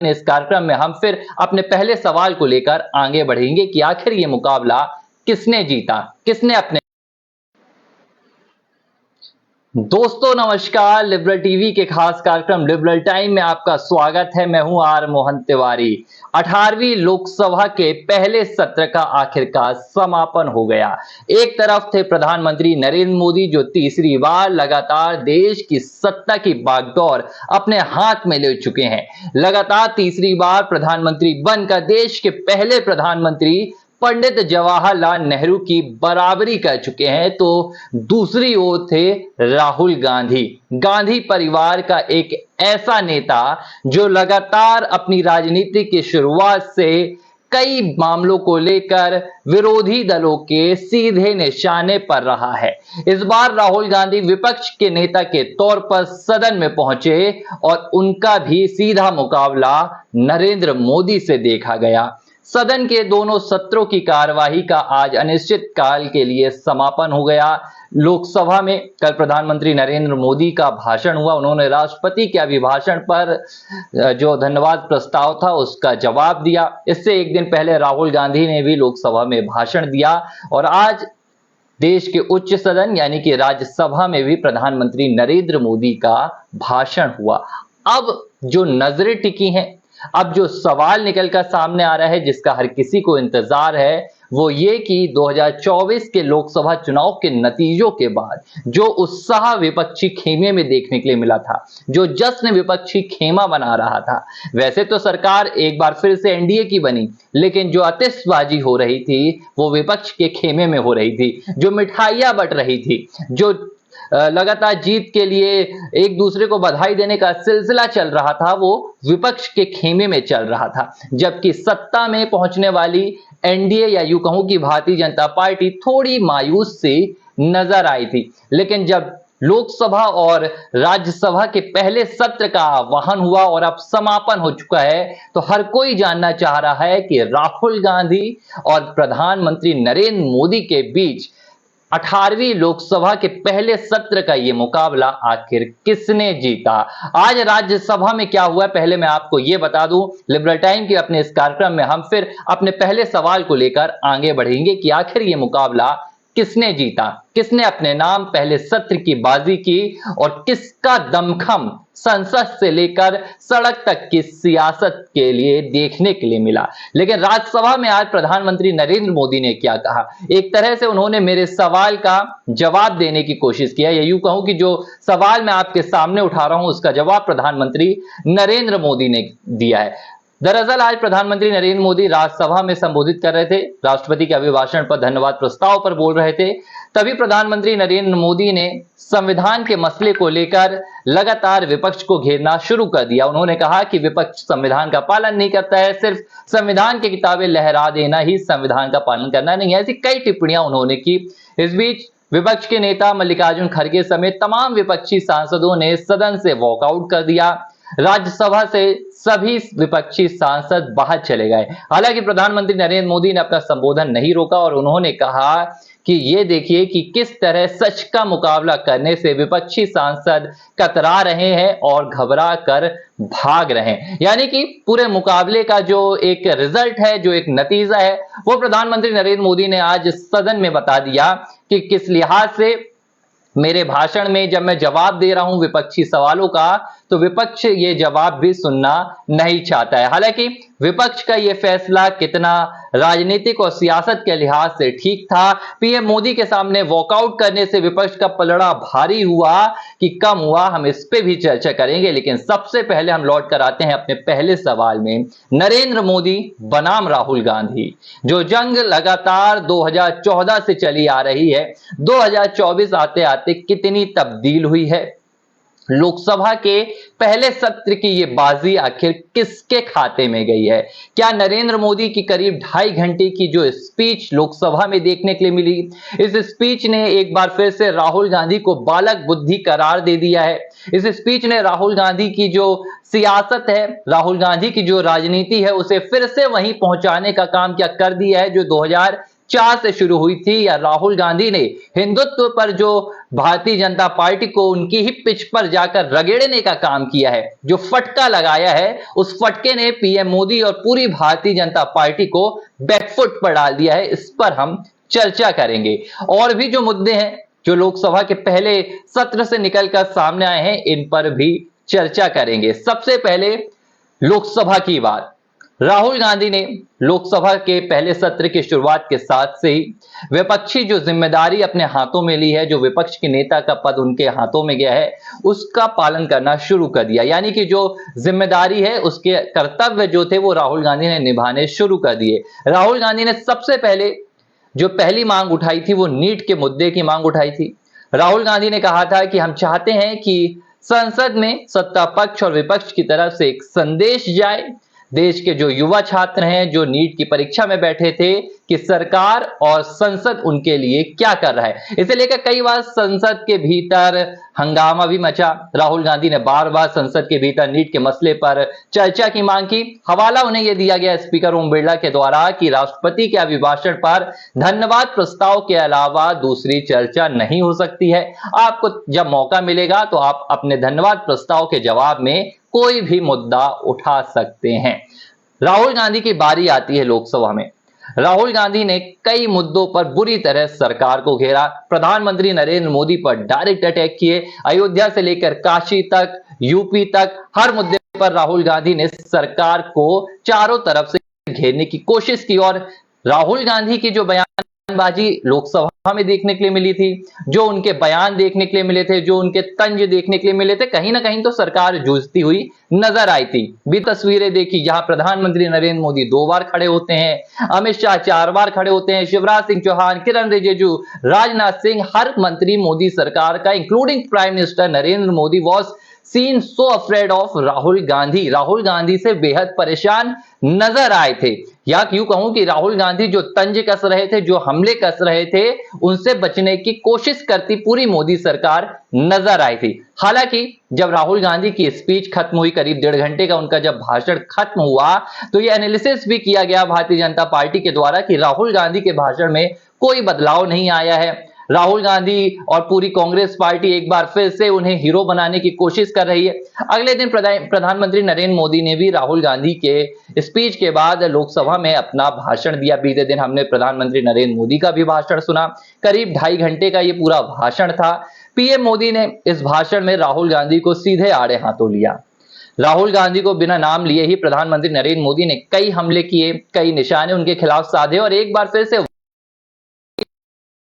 इस कार्यक्रम में हम फिर अपने पहले सवाल को लेकर आगे बढ़ेंगे कि आखिर ये मुकाबला किसने जीता, किसने अपने। दोस्तों नमस्कार, लिबरल टीवी के खास कार्यक्रम लिबरल टाइम में आपका स्वागत है। मैं हूं आर मोहन तिवारी। 18वीं लोकसभा के पहले सत्र का आखिरकार समापन हो गया। एक तरफ थे प्रधानमंत्री नरेंद्र मोदी जो तीसरी बार लगातार देश की सत्ता की बागडोर अपने हाथ में ले चुके हैं। लगातार तीसरी बार प्रधानमंत्री बनकर देश के पहले प्रधानमंत्री पंडित जवाहरलाल नेहरू की बराबरी कर चुके हैं। तो दूसरी ओर थे राहुल गांधी, गांधी परिवार का एक ऐसा नेता जो लगातार अपनी राजनीति की शुरुआत से कई मामलों को लेकर विरोधी दलों के सीधे निशाने पर रहा है। इस बार राहुल गांधी विपक्ष के नेता के तौर पर सदन में पहुंचे और उनका भी सीधा मुकाबला नरेंद्र मोदी से देखा गया। सदन के दोनों सत्रों की कार्यवाही का आज अनिश्चित काल के लिए समापन हो गया। लोकसभा में कल प्रधानमंत्री नरेंद्र मोदी का भाषण हुआ। उन्होंने राष्ट्रपति के अभिभाषण पर जो धन्यवाद प्रस्ताव था उसका जवाब दिया। इससे एक दिन पहले राहुल गांधी ने भी लोकसभा में भाषण दिया और आज देश के उच्च सदन यानी कि राज्यसभा में भी प्रधानमंत्री नरेंद्र मोदी का भाषण हुआ। अब जो नजरें टिकी हैं, अब जो सवाल निकलकर सामने आ रहा है जिसका हर किसी को इंतजार है वो ये कि 2024 के लोकसभा चुनाव के नतीजों के बाद जो उत्साह विपक्षी खेमे में देखने के लिए मिला था, जो जश्न विपक्षी खेमा बना रहा था। वैसे तो सरकार एक बार फिर से एनडीए की बनी, लेकिन जो आतिशबाजी हो रही थी वो विपक्ष के खेमे में हो रही थी। जो मिठाइयां बंट रही थी, जो लगातार जीत के लिए एक दूसरे को बधाई देने का सिलसिला चल रहा था, वो विपक्ष के खेमे में चल रहा था। जबकि सत्ता में पहुंचने वाली एनडीए या यूं कहूं कि भारतीय जनता पार्टी थोड़ी मायूस सी नजर आई थी। लेकिन जब लोकसभा और राज्यसभा के पहले सत्र का आह्वान हुआ और अब समापन हो चुका है, तो हर कोई जानना चाह रहा है कि राहुल गांधी और प्रधानमंत्री नरेंद्र मोदी के बीच 18वीं लोकसभा के पहले सत्र का ये मुकाबला आखिर किसने जीता। आज राज्यसभा में क्या हुआ पहले मैं आपको ये बता दूं। लिबरल टाइम के अपने इस कार्यक्रम में हम फिर अपने पहले सवाल को लेकर आगे बढ़ेंगे कि आखिर ये मुकाबला किसने जीता, किसने अपने नाम पहले सत्र की बाजी की और किसका दमखम संसद से लेकर सड़क तक की सियासत के लिए देखने के लिए मिला। लेकिन राज्यसभा में आज प्रधानमंत्री नरेंद्र मोदी ने क्या कहा, एक तरह से उन्होंने मेरे सवाल का जवाब देने की कोशिश किया, या यूं कहूं कि जो सवाल मैं आपके सामने उठा रहा हूं उसका जवाब प्रधानमंत्री नरेंद्र मोदी ने दिया है। दरअसल आज प्रधानमंत्री नरेंद्र मोदी राज्यसभा में संबोधित कर रहे थे, राष्ट्रपति के अभिभाषण पर धन्यवाद प्रस्ताव पर बोल रहे थे। तभी प्रधानमंत्री नरेंद्र मोदी ने संविधान के मसले को लेकर लगातार विपक्ष को घेरना शुरू कर दिया। उन्होंने कहा कि विपक्ष संविधान का पालन नहीं करता है, सिर्फ संविधान की किताबें लहरा देना ही संविधान का पालन करना नहीं है। ऐसी कई टिप्पणियां उन्होंने की। इस बीच विपक्ष के नेता मल्लिकार्जुन खड़गे समेत तमाम विपक्षी सांसदों ने सदन से वॉकआउट कर दिया। राज्यसभा से सभी विपक्षी सांसद बाहर चले गए। हालांकि प्रधानमंत्री नरेंद्र मोदी ने अपना संबोधन नहीं रोका और उन्होंने कहा कि ये देखिए कि किस तरह सच का मुकाबला करने से विपक्षी सांसद कतरा रहे हैं और घबरा कर भाग रहे हैं। यानी कि पूरे मुकाबले का जो एक रिजल्ट है, जो एक नतीजा है, वो प्रधानमंत्री नरेंद्र मोदी ने आज सदन में बता दिया कि किस लिहाज से मेरे भाषण में जब मैं जवाब दे रहा हूं विपक्षी सवालों का, तो विपक्ष ये जवाब भी सुनना नहीं चाहता है। हालांकि विपक्ष का ये फैसला कितना राजनीतिक और सियासत के लिहाज से ठीक था, पीएम मोदी के सामने वॉकआउट करने से विपक्ष का पलड़ा भारी हुआ कि कम हुआ, हम इस पे भी चर्चा करेंगे। लेकिन सबसे पहले हम लौट कर आते हैं अपने पहले सवाल में। नरेंद्र मोदी बनाम राहुल गांधी, जो जंग लगातार 2014 से चली आ रही है, 2024 आते आते कितनी तब्दील हुई है। लोकसभा के पहले सत्र की ये बाजी आखिर किसके खाते में गई है? क्या नरेंद्र मोदी की करीब 2.5 घंटे की जो स्पीच लोकसभा में देखने के लिए मिली, इस स्पीच ने एक बार फिर से राहुल गांधी को बालक बुद्धि करार दे दिया है। इस स्पीच ने राहुल गांधी की जो सियासत है, राहुल गांधी की जो राजनीति है, उसे फिर से वहीं पहुंचाने का काम क्या कर दिया है जो चाह से शुरू हुई थी, या राहुल गांधी ने हिंदुत्व पर जो भारतीय जनता पार्टी को उनकी ही पिच पर जाकर रगेड़ने का काम किया है, जो फटका लगाया है, उस फटके ने पीएम मोदी और पूरी भारतीय जनता पार्टी को बैकफुट पर डाल दिया है। इस पर हम चर्चा करेंगे। और भी जो मुद्दे हैं जो लोकसभा के पहले सत्र से निकलकर सामने आए हैं, इन पर भी चर्चा करेंगे। सबसे पहले लोकसभा की बात। राहुल गांधी ने लोकसभा के पहले सत्र की शुरुआत के साथ से ही विपक्षी जो जिम्मेदारी अपने हाथों में ली है, जो विपक्ष के नेता का पद उनके हाथों में गया है, उसका पालन करना शुरू कर दिया। यानी कि जो जिम्मेदारी है, उसके कर्तव्य जो थे वो राहुल गांधी ने निभाने शुरू कर दिए। राहुल गांधी ने सबसे पहले जो पहली मांग उठाई थी वो नीट के मुद्दे की मांग उठाई थी। राहुल गांधी ने कहा था कि हम चाहते हैं कि संसद में सत्ता पक्ष और विपक्ष की तरफ से एक संदेश जाए देश के जो युवा छात्र हैं, जो नीट की परीक्षा में बैठे थे, कि सरकार और संसद उनके लिए क्या कर रहा है। इसे लेकर कई बार संसद के भीतर हंगामा भी मचा। राहुल गांधी ने बार बार संसद के भीतर नीट के मसले पर चर्चा की मांग की। हवाला उन्हें यह दिया गया स्पीकर ओम बिरला के द्वारा कि राष्ट्रपति के अभिभाषण पर धन्यवाद प्रस्ताव के अलावा दूसरी चर्चा नहीं हो सकती है। आपको जब मौका मिलेगा तो आप अपने धन्यवाद प्रस्ताव के जवाब में कोई भी मुद्दा उठा सकते हैं। राहुल गांधी की बारी आती है लोकसभा में। राहुल गांधी ने कई मुद्दों पर बुरी तरह सरकार को घेरा। प्रधानमंत्री नरेंद्र मोदी पर डायरेक्ट अटैक किए। अयोध्या से लेकर काशी तक, यूपी तक, हर मुद्दे पर राहुल गांधी ने सरकार को चारों तरफ से घेरने की कोशिश की। और राहुल गांधी की जो बयानबाजी लोकसभा में देखने के लिए मिली थी, जो उनके बयान देखने के लिए मिले थे, जो उनके तंज देखने के लिए मिले थे, कहीं ना कहीं तो सरकार जूझती हुई नजर आई थी। भी तस्वीरें देखी जहां प्रधानमंत्री नरेंद्र मोदी 2 बार खड़े होते हैं, अमित शाह 4 बार खड़े होते हैं, शिवराज सिंह चौहान, किरण रिजिजू, राजनाथ सिंह, हर मंत्री मोदी सरकार का, including prime minister Narendra Modi was seen so afraid of Rahul Gandhi. Rahul Gandhi से बेहद परेशान नजर आए थे। या यूं कहूं कि राहुल गांधी जो तंज कस रहे थे, जो हमले कस रहे थे, उनसे बचने की कोशिश करती पूरी मोदी सरकार नजर आई थी। हालांकि जब राहुल गांधी की स्पीच खत्म हुई, करीब 1.5 घंटे का उनका जब भाषण खत्म हुआ, तो यह एनालिसिस भी किया गया भारतीय जनता पार्टी के द्वारा कि राहुल गांधी के भाषण में कोई बदलाव नहीं आया है। राहुल गांधी और पूरी कांग्रेस पार्टी एक बार फिर से उन्हें हीरो बनाने की कोशिश कर रही है। अगले दिन प्रधानमंत्री नरेंद्र मोदी ने भी राहुल गांधी के स्पीच के बाद लोकसभा में अपना भाषण दिया। बीते दिन हमने प्रधानमंत्री नरेंद्र मोदी का भी भाषण सुना। करीब 2.5 घंटे का ये पूरा भाषण था। पीएम मोदी ने इस भाषण में राहुल गांधी को सीधे आड़े हाथों लिया। राहुल गांधी को बिना नाम लिए ही प्रधानमंत्री नरेंद्र मोदी ने कई हमले किए, कई निशाने उनके खिलाफ साधे और एक बार फिर से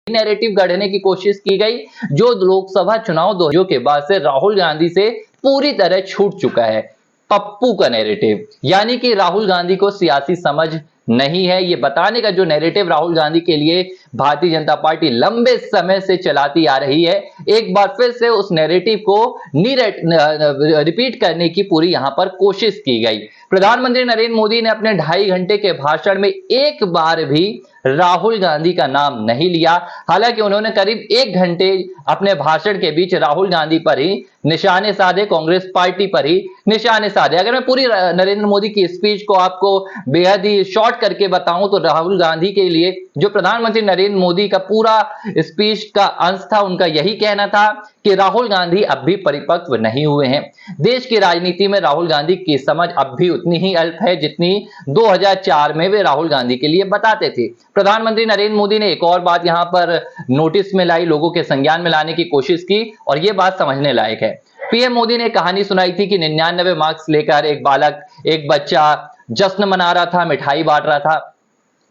नैरेटिव गढ़ने की कोशिश की गई, जो लोकसभा चुनाव 2022 के बाद से राहुल गांधी से पूरी तरह छूट चुका है। पप्पू का नैरेटिव, यानी कि राहुल गांधी को सियासी समझ नहीं है, ये बताने का जो नैरेटिव राहुल गांधी के लिए भारतीय जनता पार्टी लंबे समय से चलाती आ रही है, एक बार फिर से उस नैरेटिव को रिपीट करने की पूरी यहां पर कोशिश की गई। प्रधानमंत्री नरेंद्र मोदी ने अपने 2.5 घंटे के भाषण में एक बार भी राहुल गांधी का नाम नहीं लिया। हालांकि उन्होंने करीब 1 घंटे अपने भाषण के बीच राहुल गांधी पर ही निशाने साधे, कांग्रेस पार्टी पर ही निशाने साधे। अगर मैं पूरी नरेंद्र मोदी की स्पीच को आपको बेहद ही शॉर्ट करके बताऊं तो राहुल गांधी के लिए जो प्रधानमंत्री नरेंद्र मोदी का पूरा स्पीच का अंश था, उनका यही कहना था कि राहुल गांधी अब भी परिपक्व नहीं हुए हैं। देश की राजनीति में राहुल गांधी की समझ अब भी उतनी ही अल्प है जितनी 2004 में वे राहुल गांधी के लिए बताते थे। प्रधानमंत्री नरेंद्र मोदी ने एक और बात यहां पर नोटिस में लाई, लोगों के संज्ञान में लाने की कोशिश की, और यह बात समझने लायक है। पीएम मोदी ने कहानी सुनाई थी कि 99 मार्क्स लेकर एक बच्चा जश्न मना रहा था, मिठाई बांट रहा था।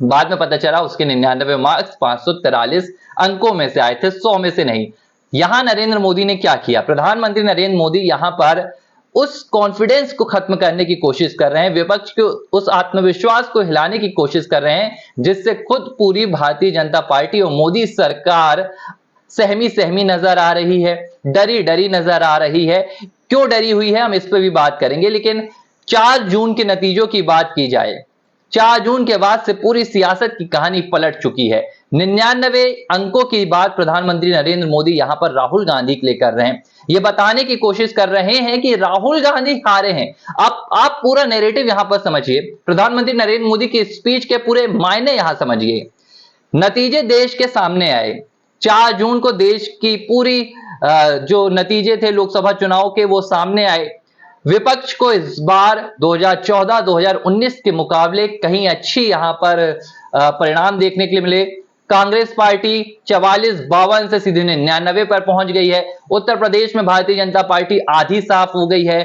बाद में पता चला उसके 99 मार्क्स 543 अंकों में से आए थे, 100 में से नहीं। यहां नरेंद्र मोदी ने क्या किया? प्रधानमंत्री नरेंद्र मोदी यहां पर उस कॉन्फिडेंस को खत्म करने की कोशिश कर रहे हैं, विपक्ष के उस आत्मविश्वास को हिलाने की कोशिश कर रहे हैं, जिससे खुद पूरी भारतीय जनता पार्टी और मोदी सरकार सहमी सहमी नजर आ रही है, डरी डरी नजर आ रही है। क्यों डरी हुई है, हम इस पर भी बात करेंगे। लेकिन 4 जून के नतीजों की बात की जाए, 4 जून के बाद से पूरी सियासत की कहानी पलट चुकी है। 99 अंकों की बात प्रधानमंत्री नरेंद्र मोदी यहां पर राहुल गांधी के लिए कर रहे हैं। ये बताने की कोशिश कर रहे हैं कि राहुल गांधी हारे हैं। आप पूरा नैरेटिव यहां पर समझिए, प्रधानमंत्री नरेंद्र मोदी की स्पीच के पूरे मायने यहां समझिए। नतीजे देश के सामने आए। 4 जून को देश की पूरी जो नतीजे थे लोकसभा चुनाव के वो सामने आए। विपक्ष को इस बार 2014-2019 के मुकाबले कहीं अच्छी यहां पर परिणाम देखने के लिए मिले। कांग्रेस पार्टी 44-52 से सीधे 99 पर पहुंच गई है। उत्तर प्रदेश में भारतीय जनता पार्टी आधी साफ हो गई है।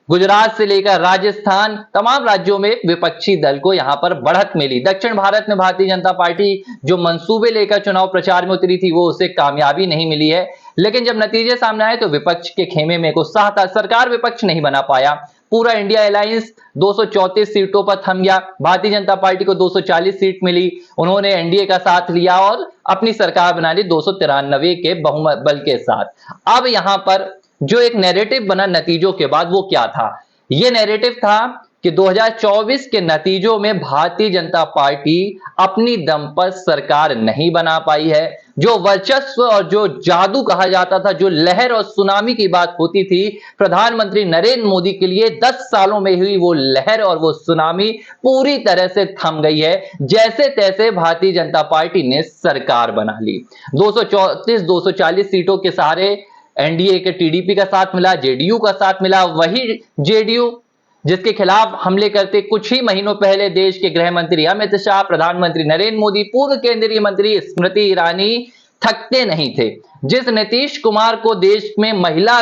गुजरात से लेकर राजस्थान तमाम राज्यों में विपक्षी दल को यहां पर बढ़त मिली। दक्षिण भारत में भारतीय जनता पार्टी जो मंसूबे लेकर चुनाव प्रचार में उतरी थी वो उसे कामयाबी नहीं मिली है। लेकिन जब नतीजे सामने आए तो विपक्ष के खेमे में एक उत्साह था। सरकार विपक्ष नहीं बना पाया। पूरा इंडिया अलायंस 234 सीटों पर थम गया। भारतीय जनता पार्टी को 240 सीट मिली। उन्होंने एनडीए का साथ लिया और अपनी सरकार बना ली 293 के बहुमत बल के साथ। अब यहां पर जो एक नैरेटिव बना नतीजों के बाद वो क्या था? ये नैरेटिव था कि 2024 के नतीजों में भारतीय जनता पार्टी अपनी दम पर सरकार नहीं बना पाई है। जो वर्चस्व और जो जादू कहा जाता था, जो लहर और सुनामी की बात होती थी, प्रधानमंत्री नरेंद्र मोदी के लिए 10 सालों में हुई वो लहर और वो सुनामी पूरी तरह से थम गई है। जैसे तैसे भारतीय जनता पार्टी ने सरकार बना ली। 240 सीटों के सहारे एनडीए के टीडीपी का साथ मिला, जेडीयू का साथ मिला। वही जेडीयू जिसके खिलाफ हमले करते कुछ ही महीनों पहले देश के गृह मंत्री अमित शाह, प्रधानमंत्री नरेंद्र मोदी, पूर्व केंद्रीय मंत्री स्मृति ईरानी थकते नहीं थे। जिस नीतीश कुमार को देश में महिला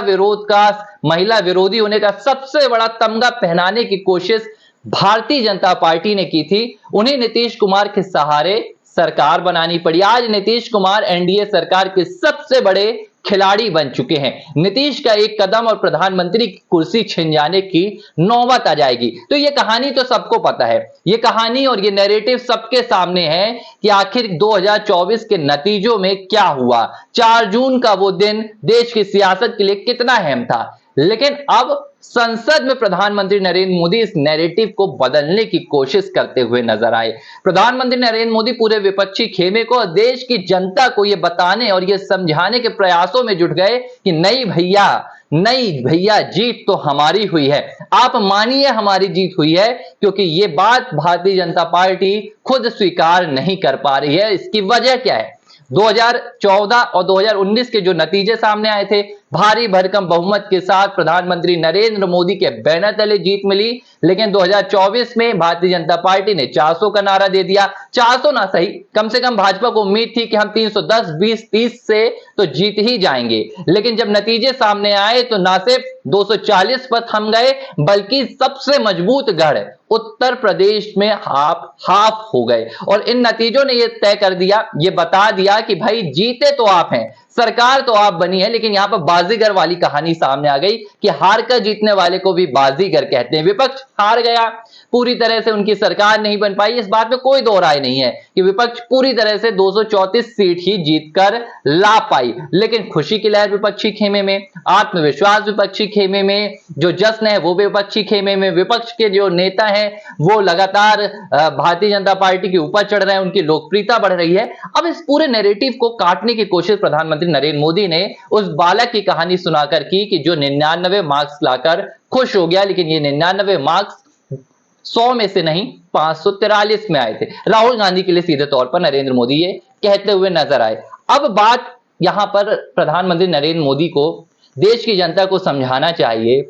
विरोधी होने का सबसे बड़ा तमगा पहनाने की कोशिश भारतीय जनता पार्टी ने की थी, उन्हें नीतीश कुमार के सहारे सरकार बनानी पड़ी। आज नीतीश कुमार एनडीए सरकार के सबसे बड़े खिलाड़ी बन चुके हैं। नीतीश का एक कदम और प्रधानमंत्री की कुर्सी छिन जाने की नौबत आ जाएगी। तो ये कहानी तो सबको पता है। ये कहानी और ये नैरेटिव सबके सामने है कि आखिर 2024 के नतीजों में क्या हुआ। 4 जून का वो दिन देश की सियासत के लिए कितना अहम था। लेकिन अब संसद में प्रधानमंत्री नरेंद्र मोदी इस नैरेटिव को बदलने की कोशिश करते हुए नजर आए। प्रधानमंत्री नरेंद्र मोदी पूरे विपक्षी खेमे को और देश की जनता को यह बताने और यह समझाने के प्रयासों में जुट गए कि नहीं भैया जीत तो हमारी हुई है। आप मानिए हमारी जीत हुई है, क्योंकि ये बात भारतीय जनता पार्टी खुद स्वीकार नहीं कर पा रही है। इसकी वजह क्या है? 2014 और 2019 के जो नतीजे सामने आए थे, भारी भरकम बहुमत के साथ प्रधानमंत्री नरेंद्र मोदी के बैनर तले जीत मिली। लेकिन 2024 में भारतीय जनता पार्टी ने 400 का नारा दे दिया। 400 ना सही, कम से कम भाजपा को उम्मीद थी कि हम 310, 20, 30 से तो जीत ही जाएंगे। लेकिन जब नतीजे सामने आए तो ना सिर्फ 240 पर थम गए, बल्कि सबसे मजबूत गढ़ उत्तर प्रदेश में हाफ हो गए। और इन नतीजों ने यह तय कर दिया, ये बता दिया कि भाई जीते तो आप हैं, सरकार तो आप बनी है, लेकिन यहां पर बाजीगर वाली कहानी सामने आ गई कि हार कर जीतने वाले को भी बाजीगर कहते हैं। विपक्ष हार गया, पूरी तरह से उनकी सरकार नहीं बन पाई। इस बात में कोई दो राय नहीं है कि विपक्ष पूरी तरह से 234 सीट ही जीतकर ला पाई। लेकिन खुशी की लहर विपक्षी खेमे में, आत्मविश्वास विपक्षी खेमे में, जो जश्न है वो विपक्षी खेमे में। विपक्ष के जो नेता हैं वो लगातार भारतीय जनता पार्टी के ऊपर चढ़ रहे हैं, उनकी लोकप्रियता बढ़ रही है। अब इस पूरे नैरेटिव को काटने की कोशिश प्रधानमंत्री नरेंद्र मोदी ने उस बालक की कहानी सुनाकर की कि जो 99 मार्क्स लाकर खुश हो गया, लेकिन ये 99 मार्क्स 100 में से नहीं 543 में आए थे। राहुल गांधी के लिए सीधे तौर पर नरेंद्र मोदी ये कहते हुए नजर आए। अब बात यहां पर प्रधानमंत्री नरेंद्र मोदी को देश की जनता को समझाना चाहिए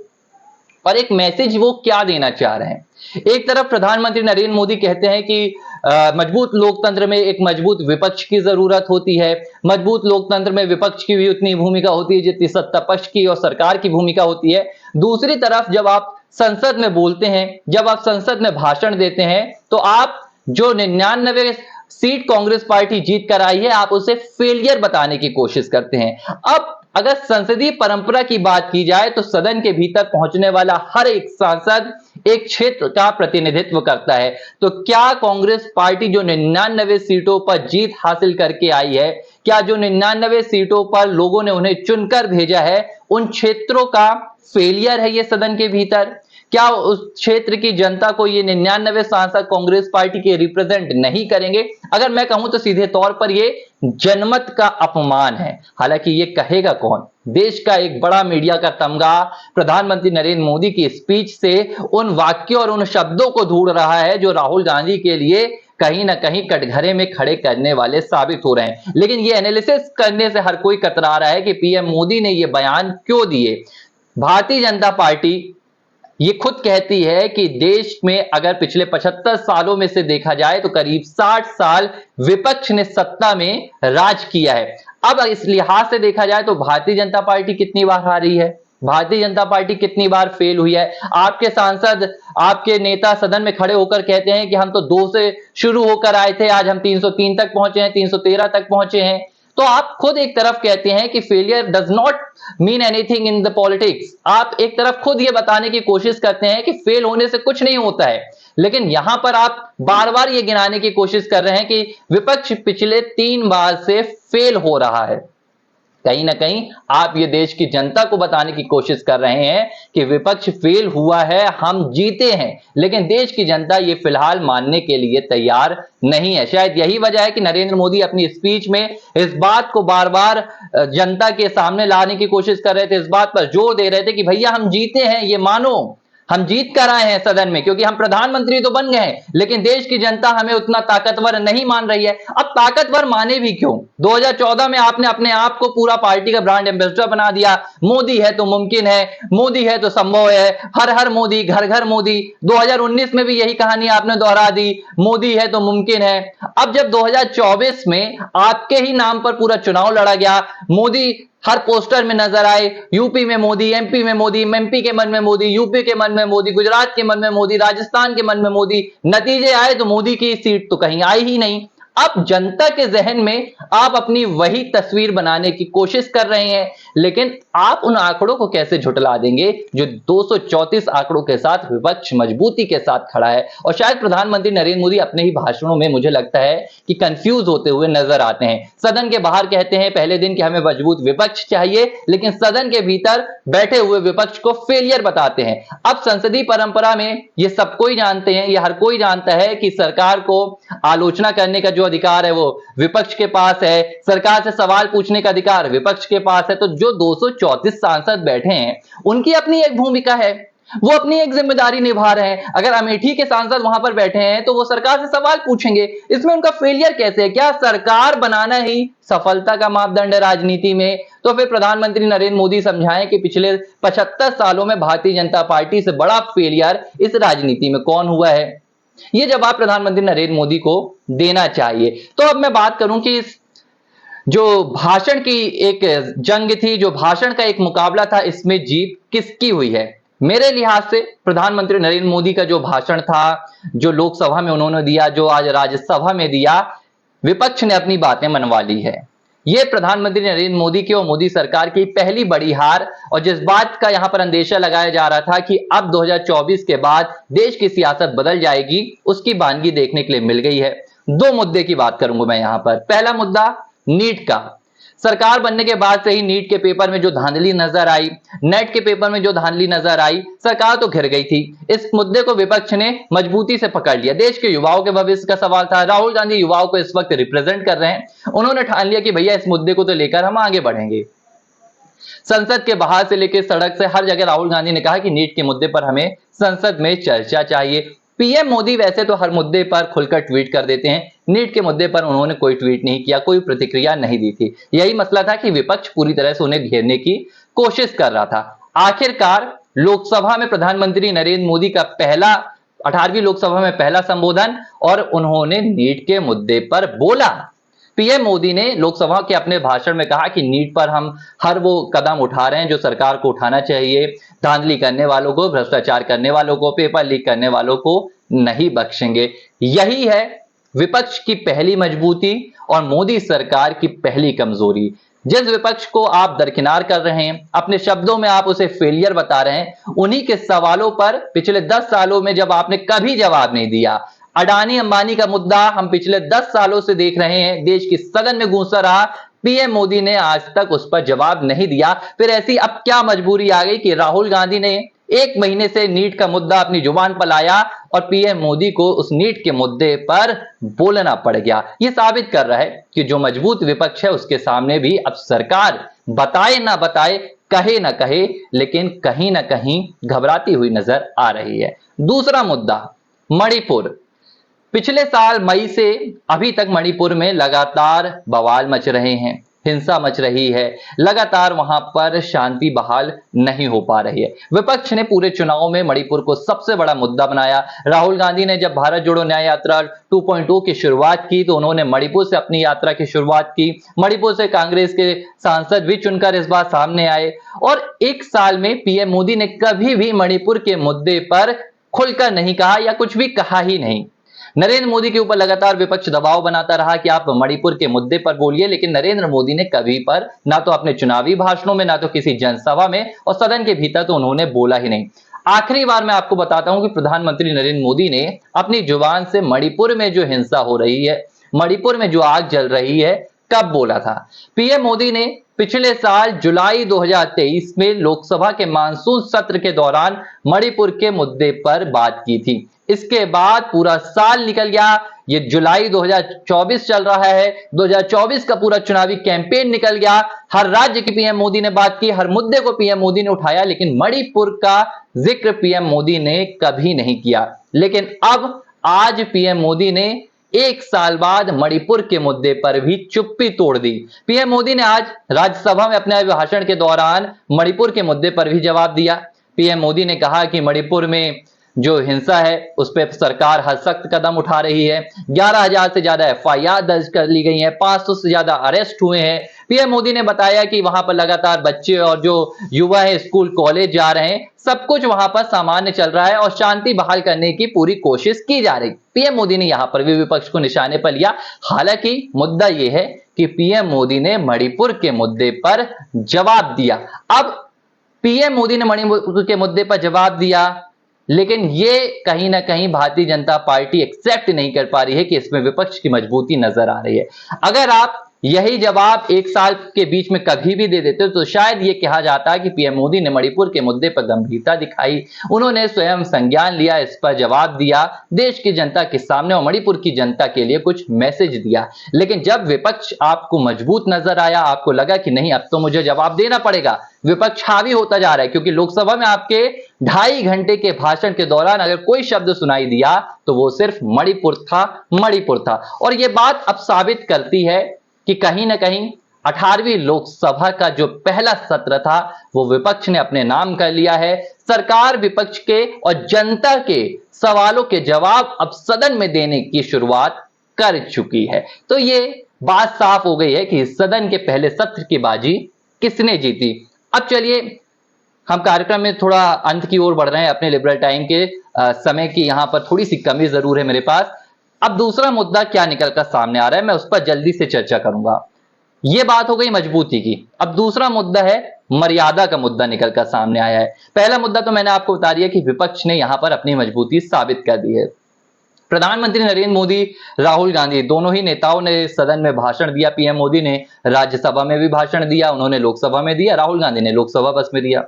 और एक मैसेज वो क्या देना चाह रहे हैं। एक तरफ प्रधानमंत्री नरेंद्र मोदी कहते हैं कि मजबूत लोकतंत्र में एक मजबूत विपक्ष की जरूरत होती है। मजबूत लोकतंत्र में विपक्ष की भी उतनी भूमिका होती है जितनी सत्ता पक्ष की और सरकार की भूमिका होती है। दूसरी तरफ जब आप संसद में बोलते हैं, जब आप संसद में भाषण देते हैं, तो आप जो 99 सीट कांग्रेस पार्टी जीत कर आई है, आप उसे फेलियर बताने की कोशिश करते हैं। अब अगर संसदीय परंपरा की बात की जाए तो सदन के भीतर पहुंचने वाला हर एक सांसद एक क्षेत्र का प्रतिनिधित्व करता है। तो क्या कांग्रेस पार्टी जो 99 सीटों पर जीत हासिल करके आई है, क्या जो 99 सीटों पर लोगों ने उन्हें चुनकर भेजा है, उन क्षेत्रों का फेलियर है ये सदन के भीतर? क्या उस क्षेत्र की जनता को ये 99 सांसद कांग्रेस पार्टी के रिप्रेजेंट नहीं करेंगे? अगर मैं कहूं तो सीधे तौर पर ये जनमत का अपमान है। हालांकि ये कहेगा कौन? देश का एक बड़ा मीडिया का तमगा प्रधानमंत्री नरेंद्र मोदी की स्पीच से उन वाक्यों और उन शब्दों को ढूंढ रहा है जो राहुल गांधी के लिए कहीं ना कहीं कटघरे में खड़े करने वाले साबित हो रहे हैं। लेकिन ये एनालिसिस करने से हर कोई कतरा रहा है कि पीएम मोदी ने ये बयान क्यों दिए। भारतीय जनता पार्टी ये खुद कहती है कि देश में अगर पिछले 75 सालों में से देखा जाए तो करीब 60 साल विपक्ष ने सत्ता में राज किया है। अब इस लिहाज से देखा जाए तो भारतीय जनता पार्टी कितनी बार हारी है, भारतीय जनता पार्टी कितनी बार फेल हुई है। आपके सांसद, आपके नेता सदन में खड़े होकर कहते हैं कि हम तो 2 से शुरू होकर आए थे, आज हम 303 तक पहुंचे हैं, 313 तक पहुंचे हैं। तो आप खुद एक तरफ कहते हैं कि failure does not mean anything in the politics. आप एक तरफ खुद ये बताने की कोशिश करते हैं कि फेल होने से कुछ नहीं होता है, लेकिन यहां पर आप बार बार ये गिनाने की कोशिश कर रहे हैं कि विपक्ष पिछले 3 बार से फेल हो रहा है। कहीं ना कहीं आप ये देश की जनता को बताने की कोशिश कर रहे हैं कि विपक्ष फेल हुआ है, हम जीते हैं, लेकिन देश की जनता ये फिलहाल मानने के लिए तैयार नहीं है। शायद यही वजह है कि नरेंद्र मोदी अपनी स्पीच में इस बात को बार बार जनता के सामने लाने की कोशिश कर रहे थे, इस बात पर जोर दे रहे थे कि भैया हम जीते हैं, ये मानो हम जीत कर आए हैं सदन में, क्योंकि हम प्रधानमंत्री तो बन गए हैं, लेकिन देश की जनता हमें उतना ताकतवर नहीं मान रही है। अब ताकतवर माने भी क्यों? 2014 में आपने अपने आप को पूरा पार्टी का ब्रांड एम्बेसडर बना दिया। मोदी है तो मुमकिन है, मोदी है तो संभव है, हर हर मोदी, घर घर मोदी। 2019 में भी यही कहानी आपने दोहरा दी, मोदी है तो मुमकिन है। अब जब 2024 में आपके ही नाम पर पूरा चुनाव लड़ा गया, मोदी हर पोस्टर में नजर आए, यूपी में मोदी, एमपी में मोदी, एमपी के मन में मोदी, यूपी के मन में मोदी, गुजरात के मन में मोदी, राजस्थान के मन में मोदी, नतीजे आए तो मोदी की सीट तो कहीं आई ही नहीं। अब जनता के जहन में आप अपनी वही तस्वीर बनाने की कोशिश कर रहे हैं, लेकिन आप उन आंकड़ों को कैसे झुठला देंगे जो 234 आंकड़ों के साथ विपक्ष मजबूती के साथ खड़ा है। और शायद प्रधानमंत्री नरेंद्र मोदी अपने ही भाषणों में मुझे लगता है कि कंफ्यूज होते हुए नजर आते हैं। सदन के बाहर कहते हैं पहले दिन कि हमें मजबूत विपक्ष चाहिए, लेकिन सदन के भीतर बैठे हुए विपक्ष को फेलियर बताते हैं। अब संसदीय परंपरा में ये सब कोई जानते हैं, ये हर कोई जानता है कि सरकार को आलोचना करने का जो अधिकार है वो विपक्ष के पास है, सरकार से सवाल पूछने का अधिकार विपक्ष के पास है। तो जो 234 सांसद बैठे हैं उनकी अपनी एक भूमिका है, वो अपनी एक जिम्मेदारी निभा रहे हैं। अगर अमेठी के सांसद वहां पर बैठे हैं तो वो सरकार से सवाल पूछेंगे, इसमें उनका फेलियर कैसे है? क्या सरकार बनाना ही सफलता का मापदंड है राजनीति में? तो फिर प्रधानमंत्री नरेंद्र मोदी समझाएं कि पिछले 75 सालों में भारतीय जनता पार्टी से बड़ा फेलियर इस राजनीति में कौन हुआ है? ये जवाब प्रधानमंत्री नरेंद्र मोदी को देना चाहिए। तो अब मैं बात करूं कि जो भाषण की एक जंग थी, जो भाषण का एक मुकाबला था, इसमें जीत किसकी हुई है? मेरे लिहाज से प्रधानमंत्री नरेंद्र मोदी का जो भाषण था, जो लोकसभा में उन्होंने दिया, जो आज राज्यसभा में दिया, विपक्ष ने अपनी बातें मनवा ली है। ये प्रधानमंत्री नरेंद्र मोदी की और मोदी सरकार की पहली बड़ी हार, और जिस बात का यहां पर अंदेशा लगाया जा रहा था कि अब 2024 के बाद देश की सियासत बदल जाएगी, उसकी बानगी देखने के लिए मिल गई है। 2 मुद्दे की बात करूंगा मैं यहां पर। पहला मुद्दा नीट का। सरकार बनने के बाद से ही नीट के पेपर में जो धांधली नजर आई, नेट के पेपर में जो धांधली नजर आई, सरकार तो घिर गई थी। इस मुद्दे को विपक्ष ने मजबूती से पकड़ लिया। देश के युवाओं के भविष्य का सवाल था। राहुल गांधी युवाओं को इस वक्त रिप्रेजेंट कर रहे हैं। उन्होंने ठान लिया कि भैया इस मुद्दे को तो लेकर हम आगे बढ़ेंगे। संसद के बाहर से लेकर सड़क से हर जगह राहुल गांधी ने कहा कि नीट के मुद्दे पर हमें संसद में चर्चा चाहिए। पीएम मोदी वैसे तो हर मुद्दे पर खुलकर ट्वीट कर देते हैं, नीट के मुद्दे पर उन्होंने कोई ट्वीट नहीं किया, कोई प्रतिक्रिया नहीं दी थी। यही मसला था कि विपक्ष पूरी तरह से उन्हें घेरने की कोशिश कर रहा था। आखिरकार लोकसभा में प्रधानमंत्री नरेंद्र मोदी का 18वीं लोकसभा में पहला संबोधन, और उन्होंने नीट के मुद्दे पर बोला। पीएम मोदी ने लोकसभा के अपने भाषण में कहा कि नीट पर हम हर वो कदम उठा रहे हैं जो सरकार को उठाना चाहिए। धांधली करने वालों को, भ्रष्टाचार करने वालों को, पेपर लीक करने वालों को नहीं बख्शेंगे। यही है विपक्ष की पहली मजबूती और मोदी सरकार की पहली कमजोरी। जिस विपक्ष को आप दरकिनार कर रहे हैं, अपने शब्दों में आप उसे फेलियर बता रहे हैं, उन्हीं के सवालों पर पिछले 10 सालों में जब आपने कभी जवाब नहीं दिया। अडानी अंबानी का मुद्दा हम पिछले 10 सालों से देख रहे हैं, देश की सदन में गूंजता रहा, पीएम मोदी ने आज तक उस पर जवाब नहीं दिया। फिर ऐसी अब क्या मजबूरी आ गई कि राहुल गांधी ने 1 महीने से नीट का मुद्दा अपनी जुबान पर लाया और पीएम मोदी को उस नीट के मुद्दे पर बोलना पड़ गया। यह साबित कर रहा है कि जो मजबूत विपक्ष है उसके सामने भी अब सरकार बताए ना बताए, कहे ना कहे, लेकिन कहीं ना कहीं घबराती हुई नजर आ रही है। दूसरा मुद्दा मणिपुर। पिछले साल मई से अभी तक मणिपुर में लगातार बवाल मच रहे हैं, हिंसा मच रही है, लगातार वहां पर शांति बहाल नहीं हो पा रही है। विपक्ष ने पूरे चुनाव में मणिपुर को सबसे बड़ा मुद्दा बनाया। राहुल गांधी ने जब भारत जोड़ो न्याय यात्रा 2.0 की शुरुआत की तो उन्होंने मणिपुर से अपनी यात्रा की शुरुआत की। मणिपुर से कांग्रेस के सांसद भी चुनकर इस बार सामने आए और एक साल में पीएम मोदी ने कभी भी मणिपुर के मुद्दे पर खुलकर नहीं कहा या कुछ भी कहा ही नहीं। नरेंद्र मोदी के ऊपर लगातार विपक्ष दबाव बनाता रहा कि आप मणिपुर के मुद्दे पर बोलिए, लेकिन नरेंद्र मोदी ने कभी पर ना तो अपने चुनावी भाषणों में, ना तो किसी जनसभा में और सदन के भीतर तो उन्होंने बोला ही नहीं। आखिरी बार मैं आपको बताता हूं कि प्रधानमंत्री नरेंद्र मोदी ने अपनी जुबान से मणिपुर में जो हिंसा हो रही है, मणिपुर में जो आग जल रही है, कब बोला था। पीएम मोदी ने पिछले साल जुलाई 2023 में लोकसभा के मानसून सत्र के दौरान मणिपुर के मुद्दे पर बात की थी। इसके बाद पूरा साल निकल गया, ये जुलाई 2024 चल रहा है, 2024 का पूरा चुनावी कैंपेन निकल गया। हर राज्य की पीएम मोदी ने बात की, हर मुद्दे को पीएम मोदी ने उठाया, लेकिन मणिपुर का जिक्र पीएम मोदी ने कभी नहीं किया। लेकिन अब आज पीएम मोदी ने एक साल बाद मणिपुर के मुद्दे पर भी चुप्पी तोड़ दी। पीएम मोदी ने आज राज्यसभा में अपने भाषण के दौरान मणिपुर के मुद्दे पर भी जवाब दिया। पीएम मोदी ने कहा कि मणिपुर में जो हिंसा है उस पर सरकार हर सख्त कदम उठा रही है। 11,000 से ज्यादा एफआईआर दर्ज कर ली गई है, 500 से ज्यादा अरेस्ट हुए हैं। पीएम मोदी ने बताया कि वहां पर लगातार बच्चे और जो युवा है स्कूल कॉलेज जा रहे हैं, सब कुछ वहां पर सामान्य चल रहा है और शांति बहाल करने की पूरी कोशिश की जा रही। पीएम मोदी ने यहां पर भी विपक्ष को निशाने पर लिया। हालांकि मुद्दा यह है कि पीएम मोदी ने मणिपुर के मुद्दे पर जवाब दिया। अब पीएम मोदी ने मणिपुर के मुद्दे पर जवाब दिया, लेकिन ये कहीं ना कहीं भारतीय जनता पार्टी एक्सेप्ट नहीं कर पा रही है कि इसमें विपक्ष की मजबूती नजर आ रही है। अगर आप यही जवाब एक साल के बीच में कभी भी दे देते तो शायद ये कहा जाता कि पीएम मोदी ने मणिपुर के मुद्दे पर गंभीरता दिखाई, उन्होंने स्वयं संज्ञान लिया, इस पर जवाब दिया देश की जनता के सामने और मणिपुर की जनता के लिए कुछ मैसेज दिया। लेकिन जब विपक्ष आपको मजबूत नजर आया, आपको लगा कि नहीं अब तो मुझे जवाब देना पड़ेगा, विपक्ष हावी होता जा रहा है, क्योंकि लोकसभा में आपके 2.5 घंटे के भाषण के दौरान अगर कोई शब्द सुनाई दिया तो वो सिर्फ मणिपुर था, मणिपुर था। और ये बात अब साबित करती है कि कहीं ना कहीं 18वीं लोकसभा का जो पहला सत्र था वो विपक्ष ने अपने नाम कर लिया है। सरकार विपक्ष के और जनता के सवालों के जवाब अब सदन में देने की शुरुआत कर चुकी है। तो ये बात साफ हो गई है कि सदन के पहले सत्र की बाजी किसने जीती। अब चलिए हम कार्यक्रम में थोड़ा अंत की ओर बढ़ रहे हैं। अपने लिबरल टाइम के समय की यहां पर थोड़ी सी कमी जरूर है मेरे पास। अब दूसरा मुद्दा क्या निकलकर सामने आ रहा है, मैं उस पर जल्दी से चर्चा करूंगा। यह बात हो गई मजबूती की। अब दूसरा मुद्दा है मर्यादा का मुद्दा निकलकर सामने आया है। पहला मुद्दा तो मैंने आपको बता दिया कि विपक्ष ने यहां पर अपनी मजबूती साबित कर दी है। प्रधानमंत्री नरेंद्र मोदी, राहुल गांधी दोनों ही नेताओं ने सदन में भाषण दिया। पीएम मोदी ने राज्यसभा में भी भाषण दिया, उन्होंने लोकसभा में दिया, राहुल गांधी ने लोकसभा बस में दिया।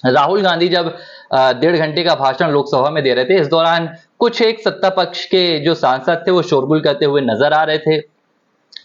राहुल गांधी जब 1.5 घंटे का भाषण लोकसभा में दे रहे थे, इस दौरान कुछ एक सत्ता पक्ष के जो सांसद थे वो शोरगुल करते हुए नजर आ रहे थे।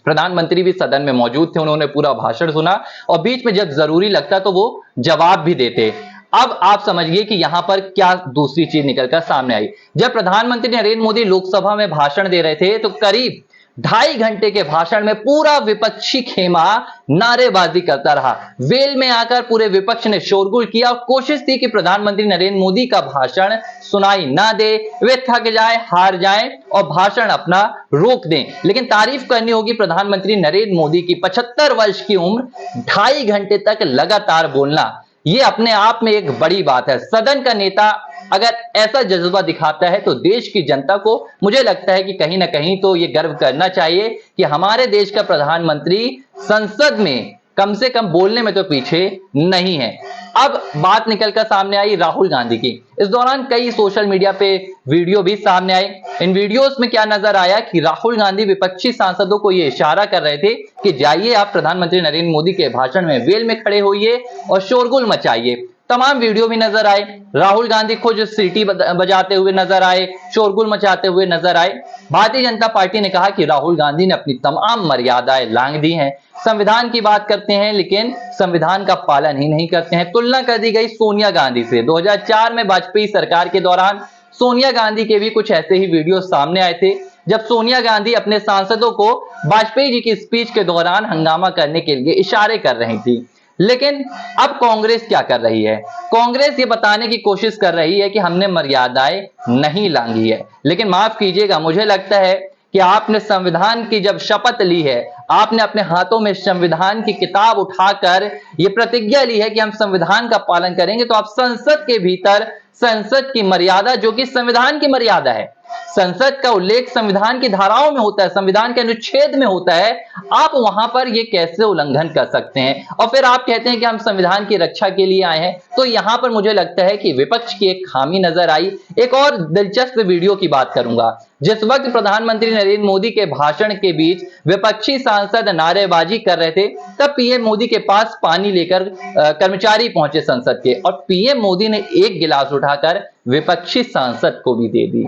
प्रधानमंत्री भी सदन में मौजूद थे, उन्होंने पूरा भाषण सुना और बीच में जब जरूरी लगता तो वो जवाब भी देते। अब आप समझिए कि यहां पर क्या दूसरी चीज निकलकर सामने आई। जब प्रधानमंत्री नरेंद्र मोदी लोकसभा में भाषण दे रहे थे तो करीब 2.5 घंटे के भाषण में पूरा विपक्षी खेमा नारेबाजी करता रहा। वेल में आकर पूरे विपक्ष ने शोरगुल किया और कोशिश थी कि प्रधानमंत्री नरेंद्र मोदी का भाषण सुनाई ना दे, वे थक जाए, हार जाएं और भाषण अपना रोक दें। लेकिन तारीफ करनी होगी प्रधानमंत्री नरेंद्र मोदी की 75 वर्ष की उम्र, 2.5 घंटे तक लगातार बोलना, ये अपने आप में एक बड़ी बात है। सदन का नेता अगर ऐसा जज्बा दिखाता है तो देश की जनता को मुझे लगता है कि कहीं ना कहीं तो ये गर्व करना चाहिए कि हमारे देश का प्रधानमंत्री संसद में कम से कम बोलने में तो पीछे नहीं है। अब बात निकलकर सामने आई राहुल गांधी की। इस दौरान कई सोशल मीडिया पे वीडियो भी सामने आए। इन वीडियोस में क्या नजर आया कि राहुल गांधी विपक्षी सांसदों को यह इशारा कर रहे थे कि जाइए आप प्रधानमंत्री नरेंद्र मोदी के भाषण में वेल में खड़े होइए और शोरगुल मचाइए। तमाम वीडियो भी नजर आए, राहुल गांधी खुद सीटी बजाते हुए नजर आए, शोरगुल मचाते हुए नजर आए। भारतीय जनता पार्टी ने कहा कि राहुल गांधी ने अपनी तमाम मर्यादाएं लांघ दी हैं। संविधान की बात करते हैं लेकिन संविधान का पालन ही नहीं करते हैं। तुलना कर दी गई सोनिया गांधी से। 2004 में वाजपेयी सरकार के दौरान सोनिया गांधी के भी कुछ ऐसे ही वीडियो सामने आए थे, जब सोनिया गांधी अपने सांसदों को वाजपेयी जी की स्पीच के दौरान हंगामा करने के लिए इशारे कर रही थी। लेकिन अब कांग्रेस क्या कर रही है? कांग्रेस ये बताने की कोशिश कर रही है कि हमने मर्यादाएं नहीं लांघी है। लेकिन माफ कीजिएगा, मुझे लगता है कि आपने संविधान की जब शपथ ली है, आपने अपने हाथों में संविधान की किताब उठाकर ये प्रतिज्ञा ली है कि हम संविधान का पालन करेंगे, तो आप संसद के भीतर संसद की मर्यादा, जो कि संविधान की मर्यादा है, संसद का उल्लेख संविधान की धाराओं में होता है, संविधान के अनुच्छेद में होता है, आप वहां पर ये कैसे उल्लंघन कर सकते हैं? और फिर आप कहते हैं कि हम संविधान की रक्षा के लिए आए हैं। तो यहां पर मुझे लगता है कि विपक्ष की एक खामी नजर आई। एक और दिलचस्प वीडियो की बात करूंगा। जिस वक्त प्रधानमंत्री नरेंद्र मोदी के भाषण के बीच विपक्षी सांसद नारेबाजी कर रहे थे, तब पीएम मोदी के पास पानी लेकर कर्मचारी पहुंचे संसद के, और पीएम मोदी ने एक गिलास उठाकर विपक्षी सांसद को भी दे दी।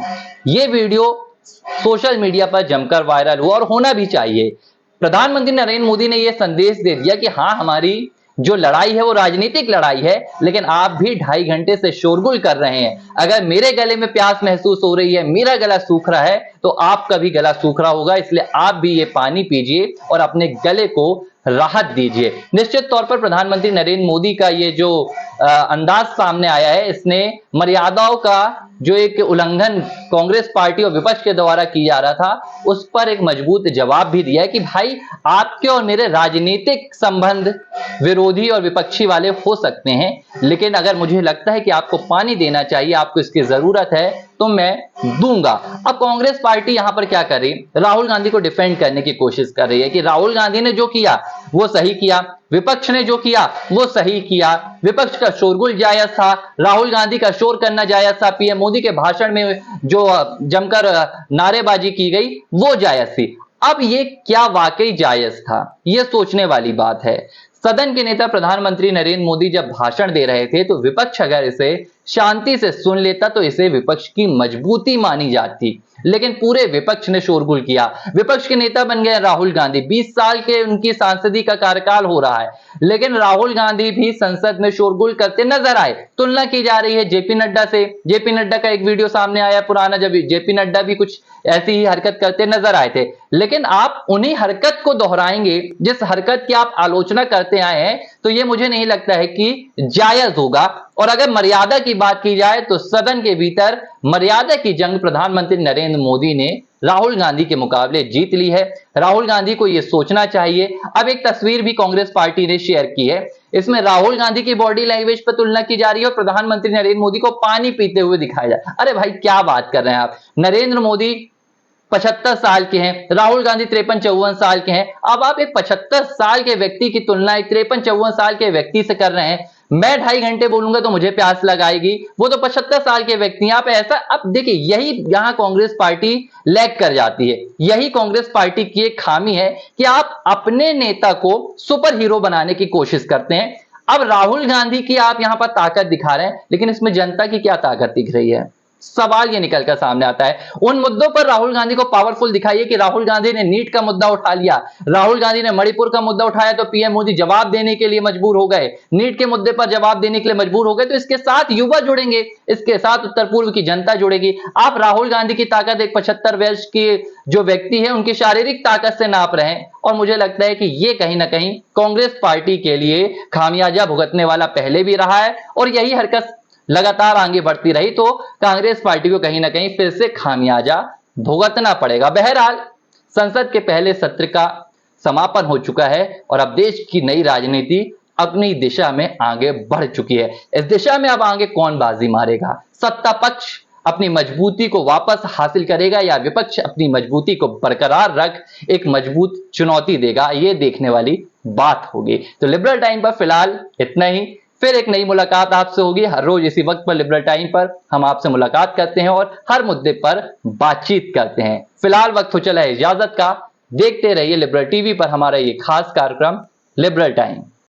ये वीडियो सोशल मीडिया पर जमकर वायरल हुआ, और होना भी चाहिए। प्रधानमंत्री नरेंद्र मोदी ने यह संदेश दे दिया कि हाँ, हमारी जो लड़ाई है वो राजनीतिक लड़ाई है, लेकिन आप भी 2.5 घंटे से शोरगुल कर रहे हैं। अगर मेरे गले में प्यास महसूस हो रही है, मेरा गला सूख रहा है, तो आपका भी गला सूख रहा होगा, इसलिए आप भी ये पानी पीजिए और अपने गले को राहत दीजिए। निश्चित तौर पर प्रधानमंत्री नरेंद्र मोदी का ये जो अंदाज सामने आया है, इसने मर्यादाओं का जो एक उल्लंघन कांग्रेस पार्टी और विपक्ष के द्वारा किया जा रहा था, उस पर एक मजबूत जवाब भी दिया है कि भाई, आपके और मेरे राजनीतिक संबंध विरोधी और विपक्षी वाले हो सकते हैं, लेकिन अगर मुझे लगता है कि आपको पानी देना चाहिए, आपको इसकी जरूरत है, तो मैं दूंगा। अब कांग्रेस पार्टी यहां पर क्या कर रही? राहुल गांधी को डिफेंड करने की कोशिश कर रही है कि राहुल गांधी ने जो किया वो सही किया, विपक्ष ने जो किया वो सही किया, विपक्ष का शोरगुल जायज था, राहुल गांधी का शोर करना जायज था, पीएम मोदी के भाषण में जो जमकर नारेबाजी की गई वो जायज थी। अब ये क्या वाकई जायज था? ये सोचने वाली बात है। सदन के नेता प्रधानमंत्री नरेंद्र मोदी जब भाषण दे रहे थे, तो विपक्ष अगर इसे शांति से सुन लेता तो इसे विपक्ष की मजबूती मानी जाती, लेकिन पूरे विपक्ष ने शोरगुल किया। विपक्ष के नेता बन गए राहुल गांधी। 20 साल के उनकी सांसदी का कार्यकाल हो रहा है, लेकिन राहुल गांधी भी संसद में शोरगुल करते नजर आए। तुलना की जा रही है जेपी नड्डा से। जेपी नड्डा का एक वीडियो सामने आया पुराना, जब जेपी नड्डा भी कुछ ऐसी ही हरकत करते नजर आए थे। लेकिन आप उन्हीं हरकत को दोहराएंगे जिस हरकत की आप आलोचना करते आए हैं, तो ये मुझे नहीं लगता है कि जायज होगा। और अगर मर्यादा की बात की जाए, तो सदन के भीतर मर्यादा की जंग प्रधानमंत्री नरेंद्र मोदी ने राहुल गांधी के मुकाबले जीत ली है। राहुल गांधी को यह सोचना चाहिए। अब एक तस्वीर भी कांग्रेस पार्टी ने शेयर की है, इसमें राहुल गांधी की बॉडी लैंग्वेज पर तुलना की जा रही है और प्रधानमंत्री नरेंद्र मोदी को पानी पीते हुए दिखाया जाए। अरे भाई, क्या बात कर रहे हैं आप? नरेंद्र मोदी 75 साल के हैं, राहुल गांधी 53-54 साल के हैं। अब आप एक 75 साल के व्यक्ति की तुलना एक 53-54 साल के व्यक्ति से कर रहे हैं। मैं 2.5 घंटे बोलूंगा तो मुझे प्यास लगाएगी, वो तो 75 साल के व्यक्ति हैं। आप ऐसा, अब देखिए, यही यहां कांग्रेस पार्टी लैग कर जाती है। यही कांग्रेस पार्टी की एक खामी है कि आप अपने नेता को सुपर हीरो बनाने की कोशिश करते हैं। अब राहुल गांधी की आप यहां पर ताकत दिखा रहे हैं, लेकिन इसमें जनता की क्या ताकत दिख रही है? सवाल ये निकलकर सामने आता है। उन मुद्दों पर राहुल गांधी को पावरफुल दिखाइए कि राहुल गांधी ने नीट का मुद्दा उठा लिया, राहुल गांधी ने मणिपुर का मुद्दा उठाया, तो पीएम मोदी जवाब देने के लिए मजबूर हो गए, नीट के मुद्दे पर जवाब देने के लिए मजबूर हो गए। तो इसके साथ युवा जुड़ेंगे, इसके साथ उत्तर पूर्व की जनता जुड़ेगी। आप राहुल गांधी की ताकत एक 75 वर्ष के जो व्यक्ति है उनकी शारीरिक ताकत से नाप रहे हैं, और मुझे लगता है कि ये कहीं ना कहीं कांग्रेस पार्टी के लिए खामियाजा भुगतने वाला पहले भी रहा है, और यही हरकत लगातार आगे बढ़ती रही तो कांग्रेस पार्टी को कहीं ना कहीं फिर से खामियाजा भुगतना पड़ेगा। बहरहाल, संसद के पहले सत्र का समापन हो चुका है और अब देश की नई राजनीति अपनी दिशा में आगे बढ़ चुकी है। इस दिशा में अब आगे कौन बाजी मारेगा? सत्ता पक्ष अपनी मजबूती को वापस हासिल करेगा या विपक्ष अपनी मजबूती को बरकरार रख एक मजबूत चुनौती देगा? ये देखने वाली बात होगी। तो लिबरल टाइम पर फिलहाल इतना ही। फिर एक नई मुलाकात आपसे होगी। हर रोज इसी वक्त पर लिबरल टाइम पर हम आपसे मुलाकात करते हैं और हर मुद्दे पर बातचीत करते हैं। फिलहाल वक्त हो चला है इजाजत का। देखते रहिए लिबरल टीवी पर हमारा ये खास कार्यक्रम लिबरल टाइम।